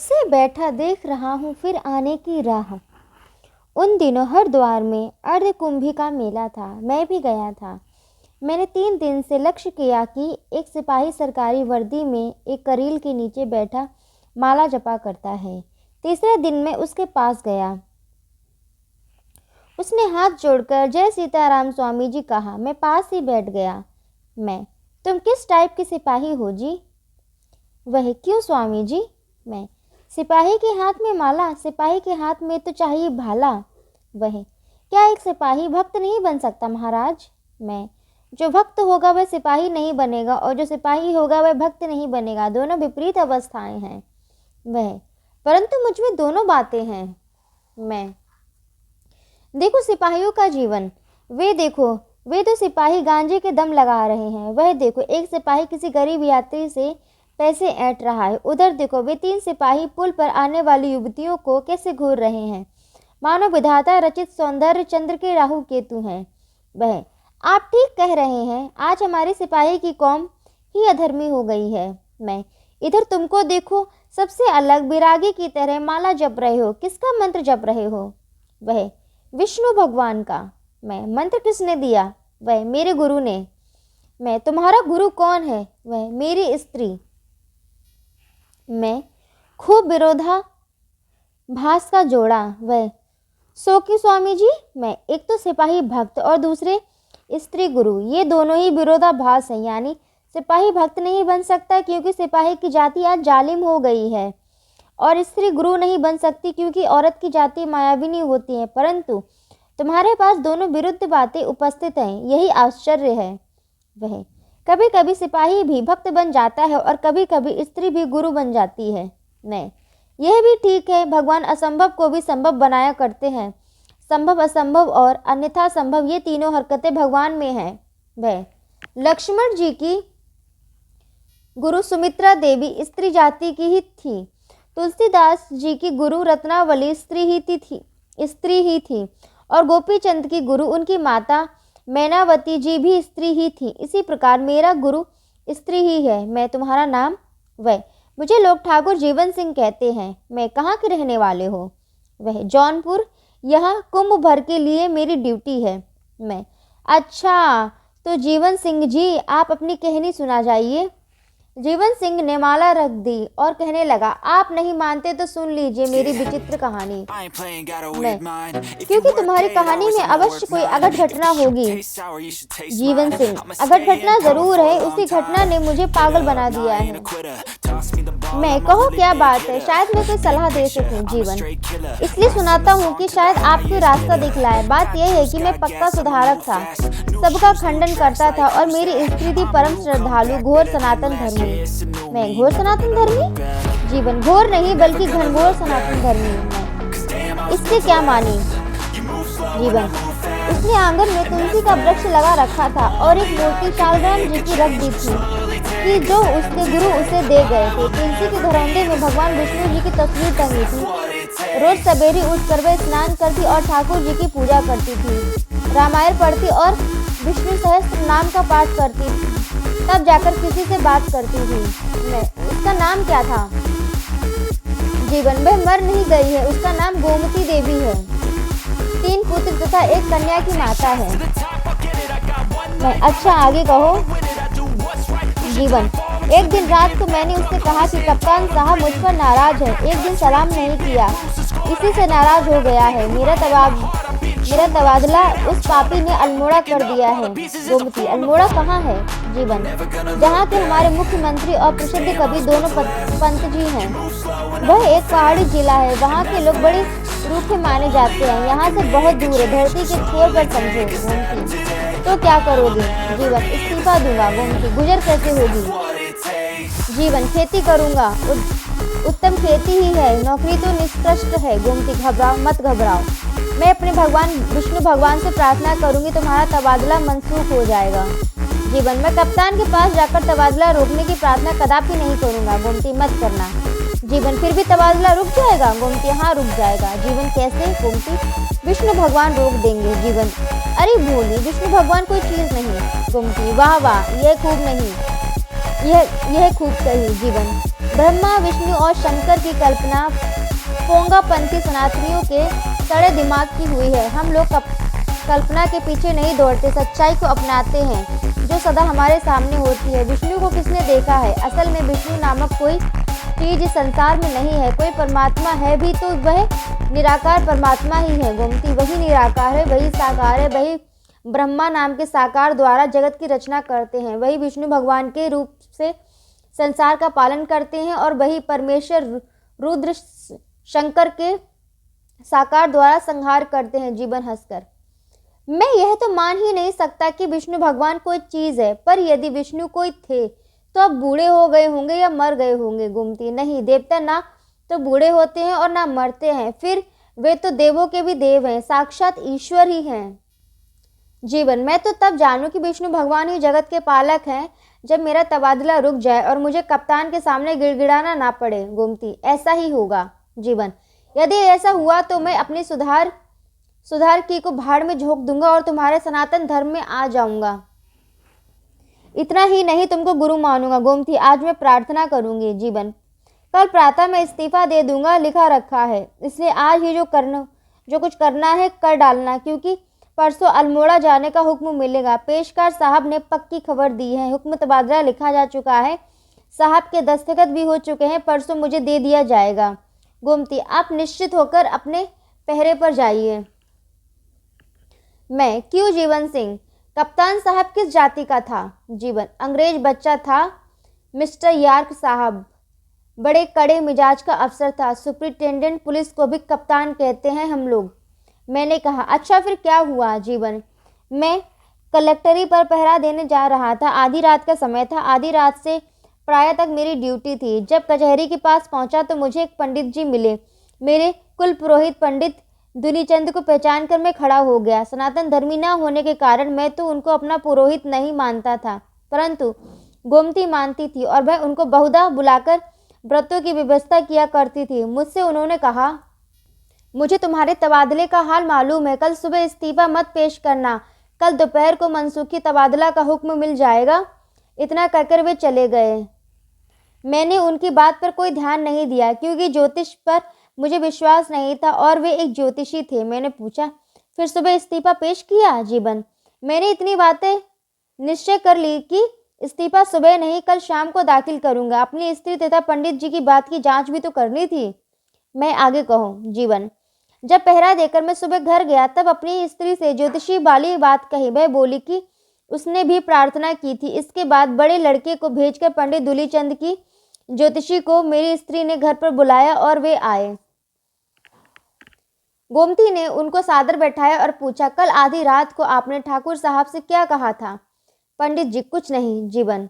से बैठा देख रहा हूँ फिर आने की राह। उन दिनों हरिद्वार में अर्धकुंभी का मेला था, मैं भी गया था। मैंने 3 दिन से लक्ष्य किया कि एक सिपाही सरकारी वर्दी में एक करील के नीचे बैठा माला जपा करता है। तीसरे दिन मैं उसके पास गया। उसने हाथ जोड़कर जय सीताराम स्वामी जी कहा। मैं पास ही बैठ गया। तुम किस टाइप के सिपाही हो जी? वह, क्यों स्वामी जी? मैं, सिपाही के हाथ में माला, सिपाही के हाथ में तो चाहिए भाला। वह, क्या एक सिपाही भक्त नहीं बन सकता महाराज? मैं, जो भक्त होगा वह सिपाही नहीं बनेगा और जो सिपाही होगा वह भक्त नहीं बनेगा, दोनों विपरीत अवस्थाएं हैं। वह, परंतु मुझ में दोनों बातें हैं। मैं, देखो सिपाहियों का जीवन, वे तो सिपाही गांजे के दम लगा रहे हैं। वह देखो, एक सिपाही किसी गरीब यात्री से पैसे ऐंठ रहा है। उधर देखो, वे 3 सिपाही पुल पर आने वाली युवतियों को कैसे घूर रहे हैं, मानो विधाता रचित सौंदर्य चंद्र के राहु केतु हैं। वह, आप ठीक कह रहे हैं, आज हमारी सिपाही की कौम ही अधर्मी हो गई है। मैं, इधर तुमको देखो, सबसे अलग विरागी की तरह माला जप रहे हो। किसका मंत्र जप रहे हो? वह, विष्णु भगवान का। मैं, मंत्र किसने दिया? वह, मेरे गुरु ने। मैं, तुम्हारा गुरु कौन है? वह, मेरी स्त्री। मैं, खूब विरोधाभास का जोड़ा। वह, सो की स्वामी जी? मैं, एक तो सिपाही भक्त और दूसरे स्त्री गुरु, ये दोनों ही विरोधाभास हैं। यानी सिपाही भक्त नहीं बन सकता क्योंकि सिपाही की जाति आज जालिम हो गई है, और स्त्री गुरु नहीं बन सकती क्योंकि औरत की जाति मायाविनी होती है। परंतु तुम्हारे पास दोनों विरुद्ध बातें उपस्थित हैं, यही आश्चर्य है। वह, कभी कभी सिपाही भी भक्त बन जाता है और कभी कभी स्त्री भी गुरु बन जाती है। मैं, यह भी ठीक है, भगवान असंभव को भी संभव बनाया करते हैं। संभव, असंभव और अन्यथा संभव, ये तीनों हरकतें भगवान में हैं। वह, लक्ष्मण जी की गुरु सुमित्रा देवी स्त्री जाति की ही थी। तुलसीदास जी की गुरु रत्नावली स्त्री ही थी और गोपी चंद की गुरु उनकी माता मैनावती जी भी स्त्री ही थी। इसी प्रकार मेरा गुरु स्त्री ही है। मैं, तुम्हारा नाम? वह, मुझे लोग ठाकुर जीवन सिंह कहते हैं। मैं, कहाँ के रहने वाले हो? वह, जौनपुर, यहाँ कुंभ भर के लिए मेरी ड्यूटी है। मैं, अच्छा, तो जीवन सिंह जी आप अपनी कहानी सुना जाइए। जीवन सिंह ने माला रख दी और कहने लगा, आप नहीं मानते तो सुन लीजिए मेरी विचित्र कहानी। मैं, क्योंकि तुम्हारी कहानी में अवश्य कोई अघट घटना होगी। जीवन सिंह, अघट घटना जरूर है, उसी घटना ने मुझे पागल बना दिया है। मैं, कहो क्या बात है, शायद मैं कोई सलाह दे सकूं। जीवन, इसलिए सुनाता हूँ कि शायद आपको रास्ता दिखलाए। बात यह है कि मैं पक्का सुधारक था, सबका खंडन करता था और मेरी स्त्री थी परम श्रद्धालु, घोर सनातन धर्मी। मैं, घोर सनातन धर्मी? जीवन, घोर नहीं बल्कि घनघोर सनातन धर्मी। मैं, इससे क्या मानी? जीवन, उसने आंगन में तुलसी का वृक्ष लगा रखा था और एक मूर्ति शालग्राम जी की रख दी थी कि जो उसके गुरु उसे दे गए थे। तुलसी के घरौंदे में भगवान विष्णु जी की तस्वीर टंगी थी। रोज सवेरे उठकर वह स्नान करती और ठाकुर जी की पूजा करती थी, रामायण पढ़ती और विष्णु सहस्त्र नाम का पाठ करती थी, तब जाकर किसी से बात करती थी। मैं, उसका नाम क्या था? जीवन, वह मर नहीं गई है, उसका नाम गोमती देवी है। 3 पुत्र तथा एक कन्या की माता है। मैं, अच्छा, आगे कहो। जीवन, एक दिन रात को मैंने उससे कहा कि कप्तान साहब मुझ पर नाराज है, एक दिन सलाम नहीं किया, इसी से नाराज हो गया है। मेरा तबादला उस पापी ने अल्मोड़ा कर दिया है। गोमती, अल्मोड़ा कहाँ है? जीवन, जहाँ के हमारे मुख्यमंत्री और प्रसिद्ध कवि दोनों पंत जी हैं। वह एक पहाड़ी जिला है, वहाँ के लोग बड़े रूखे माने जाते हैं, यहाँ से बहुत दूर है, धरती के छोर पर समझो। गोमती, तो क्या करोगे? जीवन, इस्तीफा दूंगा। गोमती, गुजर कैसे होगी? जीवन, खेती करूंगा, उत्तम खेती ही है, नौकरी तो निष्कृष्ट है। गोमती, घबराओ मत घबराओ, मैं अपने भगवान विष्णु भगवान से प्रार्थना करूंगी, तुम्हारा तबादला मनसूख हो जाएगा। जीवन, मैं कप्तान के पास जाकर तबादला रोकने की प्रार्थना कदापि नहीं करूंगा। गोमती, मत करना। जीवन, फिर भी तबादला रुक जाएगा? गोमती, हाँ रुक जाएगा। जीवन, कैसे? गोमती, विष्णु भगवान रोक देंगे। जीवन, अरे भोली, विष्णु भगवान कोई चीज नहीं। गोमती, वाह वाह, यह खूब नहीं, यह खूब सही। जीवन, ब्रह्मा विष्णु और शंकर की कल्पना पोंगापंथी सनातनियों के सड़े दिमाग की हुई है। हम लोग कल्पना के पीछे नहीं दौड़ते, सच्चाई को अपनाते हैं जो सदा हमारे सामने होती है। विष्णु को किसने देखा है? असल में विष्णु नामक कोई चीज इस संसार में नहीं है। कोई परमात्मा है भी तो वह निराकार परमात्मा ही है। गोमती वही निराकार है, वही साकार है, वही ब्रह्मा नाम के साकार द्वारा जगत की रचना करते हैं, वही विष्णु भगवान के रूप से संसार का पालन करते हैं और वही परमेश्वर रुद्र शंकर के साकार द्वारा संहार करते हैं। जीवन हंसकर, मैं यह तो मान ही नहीं सकता कि विष्णु भगवान कोई चीज है, पर यदि विष्णु कोई थे तो अब बूढ़े हो गए होंगे या मर गए होंगे। गोमती, नहीं, देवता ना तो बूढ़े होते हैं और ना मरते हैं, फिर वे तो देवों के भी देव हैं, साक्षात ईश्वर ही हैं। जीवन, मैं तो तब जानूं कि विष्णु भगवान ही जगत के पालक हैं जब मेरा तबादला रुक जाए और मुझे कप्तान के सामने गिड़गिड़ाना ना पड़े। गोमती, ऐसा ही होगा। जीवन, यदि ऐसा हुआ तो मैं अपनी सुधार की को भाड़ में झोंक दूंगा और तुम्हारे सनातन धर्म में आ जाऊंगा। इतना ही नहीं, तुमको गुरु मानूंगा। गोमती, आज मैं प्रार्थना करूंगी। जीवन, कल प्रातः मैं इस्तीफा दे दूंगा, लिखा रखा है, इसलिए आज ही जो कुछ करना है कर डालना, क्योंकि परसों अल्मोड़ा जाने का हुक्म मिलेगा। पेशकार साहब ने पक्की खबर दी है, हुक्म तबादला लिखा जा चुका है, साहब के दस्तखत भी हो चुके हैं, परसों मुझे दे दिया जाएगा। गोमती, आप निश्चित होकर अपने पहरे पर जाइए। मैं, क्यों? जीवन सिंह, कप्तान साहब किस जाति का था? जीवन, अंग्रेज बच्चा था। मिस्टर यार्क साहब बड़े कड़े मिजाज का अफसर था। सुपरिटेंडेंट पुलिस को भी कप्तान कहते हैं हम लोग। मैंने कहा, अच्छा फिर क्या हुआ? जीवन, मैं कलेक्टरी पर पहरा देने जा रहा था। आधी रात का समय था। आधी रात से प्राय तक मेरी ड्यूटी थी। जब कचहरी के पास पहुंचा तो मुझे एक पंडित जी मिले। मेरे कुल पुरोहित पंडित दुलीचंद को पहचान कर मैं खड़ा हो गया। सनातन धर्मी न होने के कारण मैं तो उनको अपना पुरोहित नहीं मानता था, परंतु गोमती मानती थी और वह उनको बहुधा बुलाकर व्रतों की व्यवस्था किया करती थी। मुझसे उन्होंने कहा, मुझे तुम्हारे तबादले का हाल मालूम है, कल सुबह इस्तीफा मत पेश करना, कल दोपहर को मनसूखी तबादला का हुक्म मिल जाएगा। इतना कहकर वे चले गए। मैंने उनकी बात पर कोई ध्यान नहीं दिया, क्योंकि ज्योतिष पर मुझे विश्वास नहीं था और वे एक ज्योतिषी थे। मैंने पूछा, फिर सुबह इस्तीफा पेश किया? जीवन, मैंने इतनी बातें निश्चय कर ली कि इस्तीफा सुबह नहीं कल शाम को दाखिल करूंगा। अपनी स्त्री तथा पंडित जी की बात की जांच भी तो करनी थी। मैं आगे कहूँ? जीवन, जब पहरा देकर मैं सुबह घर गया तब अपनी स्त्री से ज्योतिषी वाली बात कही। वह बोली कि उसने भी प्रार्थना की थी। इसके बाद बड़े लड़के को भेजकर पंडित दुलीचंद की ज्योतिषी को मेरी स्त्री ने घर पर बुलाया और वे आए। गोमती ने उनको सादर बैठाया और पूछा, कल आधी रात को आपने ठाकुर साहब से क्या कहा था? पंडित जी, कुछ नहीं। जीवन,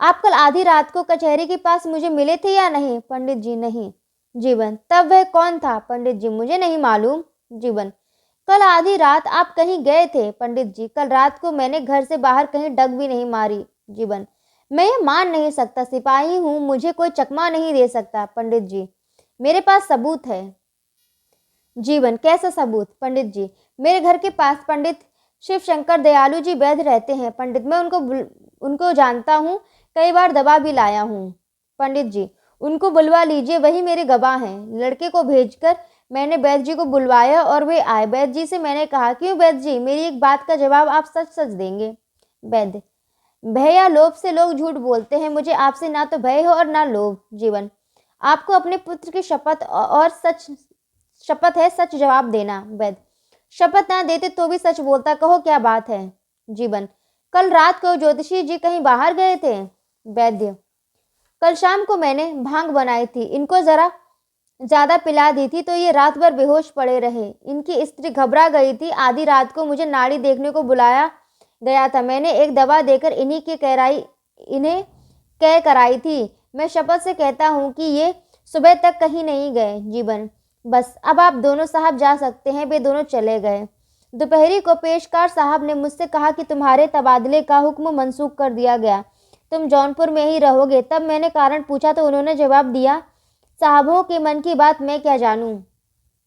आप कल आधी रात को कचहरी के पास मुझे मिले थे या नहीं? पंडित जी, नहीं। जीवन, तब वह कौन था? पंडित जी, मुझे नहीं मालूम। जीवन, कल आधी रात आप कहीं गए थे? पंडित जी, कल रात को मैंने घर से बाहर कहीं डग भी नहीं मारी। जीवन, मैं ये मान नहीं सकता, सिपाही हूँ, मुझे कोई चकमा नहीं दे सकता। पंडित जी, मेरे पास सबूत है। जीवन, कैसा सबूत? पंडित जी, मेरे घर के पास पंडित शिव शंकर दयालु जी वैद्य रहते हैं। पंडित, मैं उनको जानता हूँ, कई बार दवा भी लाया हूँ। पंडित जी, उनको बुलवा लीजिए, वही मेरे गवाह हैं। लड़के को भेजकर मैंने वैद्य जी को बुलवाया और वे आए। वैद्य जी से मैंने कहा, क्यों वैद्य जी, मेरी एक बात का जवाब आप सच सच देंगे? वैद्य, भय या लोभ से लोग झूठ बोलते हैं, मुझे आपसे ना तो भय हो और ना लोभ। जीवन, आपको अपने पुत्र की शपथ है सच जवाब देना। वैद्य, शपथ ना देते तो भी सच बोलता, कहो क्या बात है? जीवन, कल रात को ज्योतिषी जी कहीं बाहर गए थे? वैद्य, कल शाम को मैंने भांग बनाई थी, इनको जरा ज्यादा पिला दी थी तो ये रात भर बेहोश पड़े रहे। इनकी स्त्री घबरा गई थी। आधी रात को मुझे नाड़ी देखने को बुलाया गया था। मैंने एक दवा देकर इन्हें कह कराई थी। मैं शपथ से कहता हूँ कि ये सुबह तक कहीं नहीं गए। जीवन, बस अब आप दोनों साहब जा सकते हैं। वे दोनों चले गए। दोपहरी को पेशकार साहब ने मुझसे कहा कि तुम्हारे तबादले का हुक्म मनसूख कर दिया गया, तुम जौनपुर में ही रहोगे। तब मैंने कारण पूछा तो उन्होंने जवाब दिया, साहबों के मन की बात मैं क्या जानूं।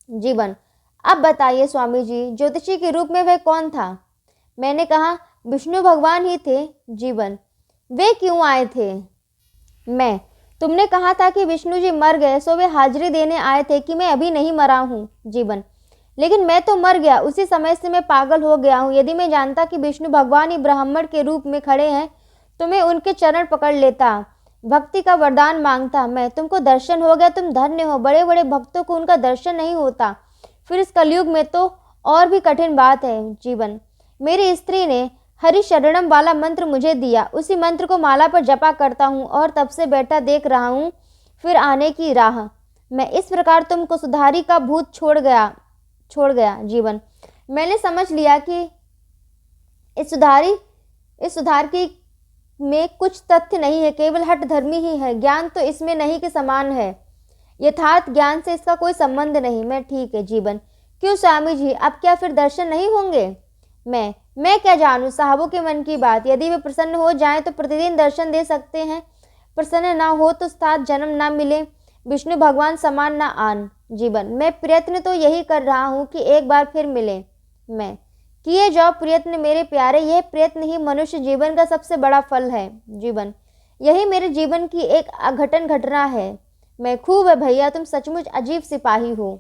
जीवन, अब बताइए स्वामी जी, ज्योतिषी के रूप में वह कौन था? मैंने कहा, विष्णु भगवान ही थे। जीवन, वे क्यों आए थे? मैं, तुमने कहा था कि विष्णु जी मर गए, सो वे हाजिरी देने आए थे कि मैं अभी नहीं मरा हूँ। जीवन: लेकिन मैं तो मर गया, उसी समय से मैं पागल हो गया हूँ। यदि मैं जानता कि विष्णु भगवान ही ब्राह्मण के रूप में खड़े हैं तो मैं उनके चरण पकड़ लेता, भक्ति का वरदान मांगता। मैं: तुमको दर्शन हो गया, तुम धन्य हो। बड़े बड़े भक्तों को उनका दर्शन नहीं होता, फिर इस कलयुग में तो और भी कठिन बात है। जीवन: मेरी स्त्री ने हरि शरणम वाला मंत्र मुझे दिया, उसी मंत्र को माला पर जपा करता हूँ और तब से बैठा देख रहा हूँ फिर आने की राह। मैं: इस प्रकार तुमको सुधारी का भूत छोड़ गया। जीवन: मैंने समझ लिया कि इस सुधार की में कुछ तथ्य नहीं है, केवल हठ धर्मी ही है। ज्ञान तो इसमें नहीं के समान है, यथार्थ ज्ञान से इसका कोई संबंध नहीं। मैं: ठीक है। जीवन: क्यों स्वामी जी, अब क्या फिर दर्शन नहीं होंगे? मैं क्या जानूं साहबों के मन की बात। यदि वे प्रसन्न हो जाएं तो प्रतिदिन दर्शन दे सकते हैं, प्रसन्न ना हो तो सात जन्म ना मिले, विष्णु भगवान समान ना आन। जीवन: मैं प्रयत्न तो यही कर रहा हूँ कि एक बार फिर मिले। मैं: किए जाओ प्रयत्न मेरे प्यारे, यह प्रयत्न ही मनुष्य जीवन का सबसे बड़ा फल है। जीवन: यही मेरे जीवन की एक अघटन घटना है। मैं: खूब है भैया, तुम सचमुच अजीब सिपाही हो।